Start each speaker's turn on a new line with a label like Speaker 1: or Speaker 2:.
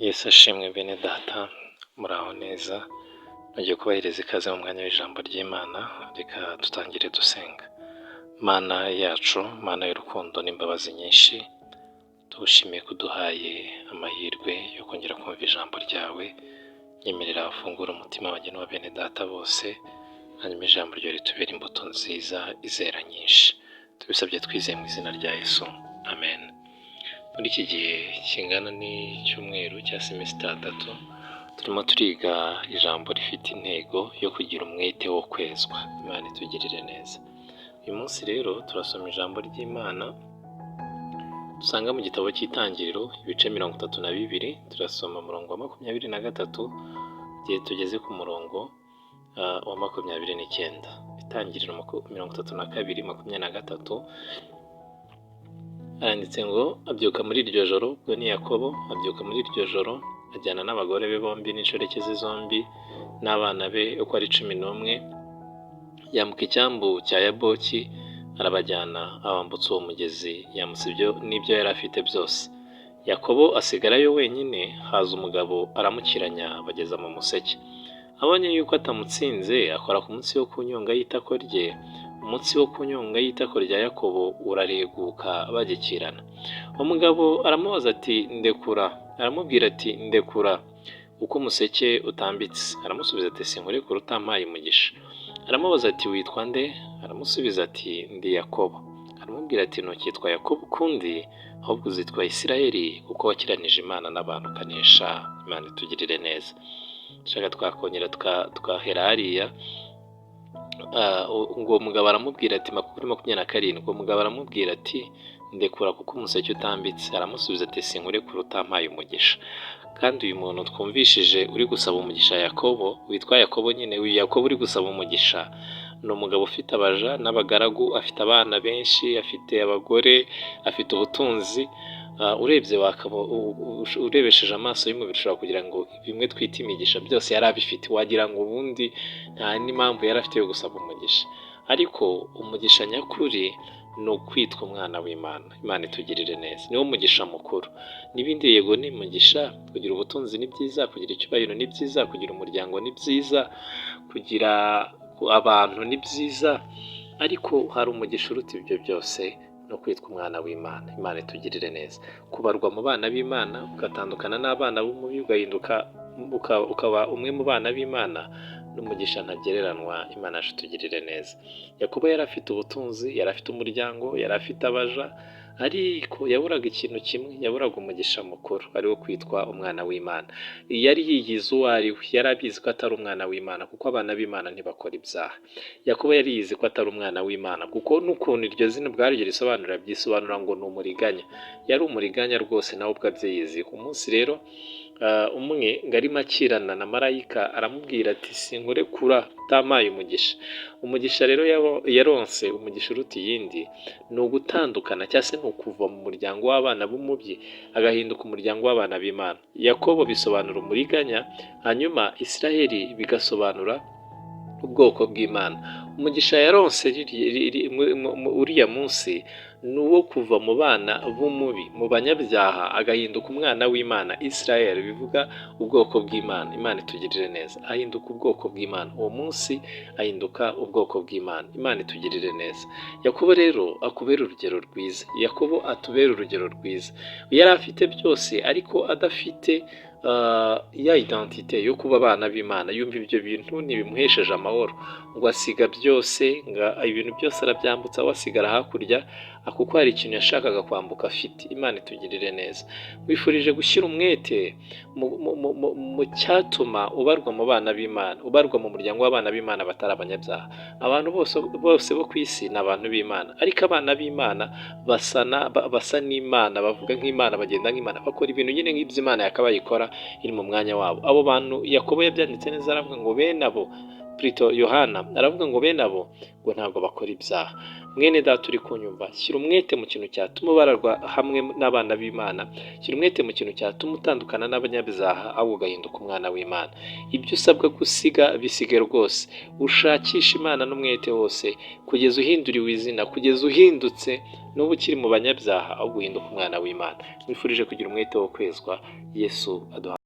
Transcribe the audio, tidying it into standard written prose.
Speaker 1: Yesu ashimwe bene data, muraho neza, nongeye kubahiriza ikaze mu mwanya w'ijambo ry'Imana. Reka dutangire dusenga. Mana yacu, Mana y'urukundo n'imbabazi nyinshi, tugushimiye kuduhaye amahirwe yo kongera kumva ijambo ryawe. Nyemerera afungura umutima w'abageni wa bene data bose, hanyuma ijambo ryawe ritubere imbuto nziza izera nyinshi. Tubisabye twizeye mu izina rya Yesu, amen. Muri iki gihe kingana n'icyumweru cya semesitari 3 turimo turiga ijambo rifite intego yo kugira umwete wo kwezwa. Imana itugirire neza. Uyu munsi rero turasoma ijambo ry'Imana dusanga mu gitabo cy'Itangiriro ibice 32, turasoma umurongo wa 23 igihe tugeze ku murongo wa 29. Itangiriro 32:23 handitse ngo abyuka muri iryo joro, ubwo ni Yakobo abyuka muri iryo joro ajyana n'abagore be bombi n'inshoreke ze zombi n'abana be uko ari 11, yambuka icyambu cya Yaboki arabajyana, abambutsa uwo mugezi, yamutse n'ibyo yari afite byose. Yakobo asigarayo wenyine, haza umugabo aramukiranya bageza mu museke. Abonye yuko atamutsinze, akora ku munsi wo kunyonga y'itako rye. Umunsi wo kunyonga y'itako rya Yakobo urareguka bagikirana. Umugabo aramubaza ati ndekura, aramubwira ati ndekura uko umuseke utambitse. Aramusubiza ati sinkurekura utampaye umugisha. Aramubaza ati witwa nde? Aramusubiza ati ndi Yakobo. Aramubwira ati ntukitwa Yakobo ukundi, ahubwo uzitwa Isirayeli, kuko wakiranije Imana n'abantu ukanesha. Imana itugirire neza. Shaka twakongera twahera hariya. Ngo umugabo aramubwira ati 27, ngo umugabo aramubwira ati ndekura kuko umuseke utambitse. Aramusubiza ati sinkurekura utampaye umugisha. Kandi uyu muntu twumvishije uri gusaba umugisha Yakobo, witwa Yakobo nyine, uyu Yakobo uri gusaba umugisha ni umugabo ufite abaja n'abagaragu, afite abana benshi, afite abagore, afite ubutunzi. Urebye urebesheje amaso y'umubiri ushobora kugira ngo bimwe twita imigisha byose yari abifite, wagira ngo ubundi nta n'impamvu yari afite yo gusaba umugisha. Ariko umugisha nyakuri ni ukwitwa umwana w'Imana. Imana itugirire neza, niwo mugisha mukuru. N'ibindi yego ni umugisha, kugira ubutunzi ni byiza, kugira icyubahiro ni byiza, kugira umuryango ni byiza, kugira abantu ni byiza, ariko hari umugisha uruta ibyo byose, no kwitwa umwana w'Imana. Imana itugirire neza. Kubarwa mu bana b'Imana, ugatandukana n'abana b'umubi, ugahinduka ukaba umwe mu bana b'Imana, n'umugisha ntagereranywa. Imana yacu itugirire neza. Yakobo yari afite ubutunzi, yari afite umuryango, yari afite abaja, ariko yaburaga ikintu kimwe, yaburaga umugisha mukuru, ari wo kwitwa umwana w'Imana. Yari yiyizi uwo ari we, yari abizi ko atari umwana w'Imana, kuko abana b'Imana ntibakora ibyaha. Yakobo yari yizi ko atari umwana w'Imana, kuko n'ukuntu iryo zina ubwaryo risobanura, byisobanura ngo ni umuriganya. Yari umuriganya rwose, nawe ubwo abyiyizi. Umunsi rero umwe ngo arimo akirana na marayika, aramubwira ati sinkurekura utampaye umugisha. Umugisha rero yaronse, umugisha uruta iyindi, ni ugutandukana cyangwa se ni ukuva mu muryango w'abana b'umubyi agahinduka umuryango w'abana b'Imana. Yakobo bisobanura umuriganya, hanyuma Isirayeli bigasobanura ubwoko bw'Imana. Umugisha yaronse uriya munsi ni uwo kuva mu bana b'umubi, mu banyabyaha, agahinduka umwana w'Imana. Isirayeli bivuga ubwoko bw'Imana. Imana itugirire neza. Ahinduka ubwoko bw'Imana uwo munsi, ahinduka ubwoko bw'Imana. Imana itugirire neza. Yakobo rero akubera urugero rwiza. Yakobo atubera urugero rwiza. Yari afite byose, ariko adafite ya identite yo kuba abana b'Imana. Yumva ibyo bintu ntibimuhesheje amahoro, ngo asiga byose, ngo ibintu byose arabyambutsa, wasigara hakurya, kuko hari ikintu yashakaga kwambuka afite. Imana itugirire neza. Wifurije gushyira umwete mu cyatuma ubarwa mu bana b'Imana, ubarwa mu muryango w'abana b'Imana batari abanyabyaha. Abantu bose bo ku isi ni abantu b'Imana, ariko abana b'Imana basa n'Imana, bavuga nk'Imana, bagenda nk'Imana, bakora ibintu nyine nk'ibyo Imana yakabaye ikora iri mu mwanya wabo. Abo bantu Yakobo yabyanditse neza, aravuga ngo bene abo Yohana aravuga ngo bene abo ngo ntabwo bakora ibyaha. Mwene data uri kunyumva, shyira umwete mu kintu cyatuma ubararwa hamwe n'abana b'Imana, shyira umwete mu kintu cyatuma utandukana n'abanyabyaha ahubwo ugahinduka umwana w'Imana. Ibyo usabwa gusiga bisige rwose, ushakisha Imana n'umwete wose kugeza uhinduriwe izina, kugeza uhindutse n'ubu ukiri mu banyabyaha ahubwo uhinduka umwana w'Imana. Nkwifurije kugira umwete wo kwezwa. Yesu aduha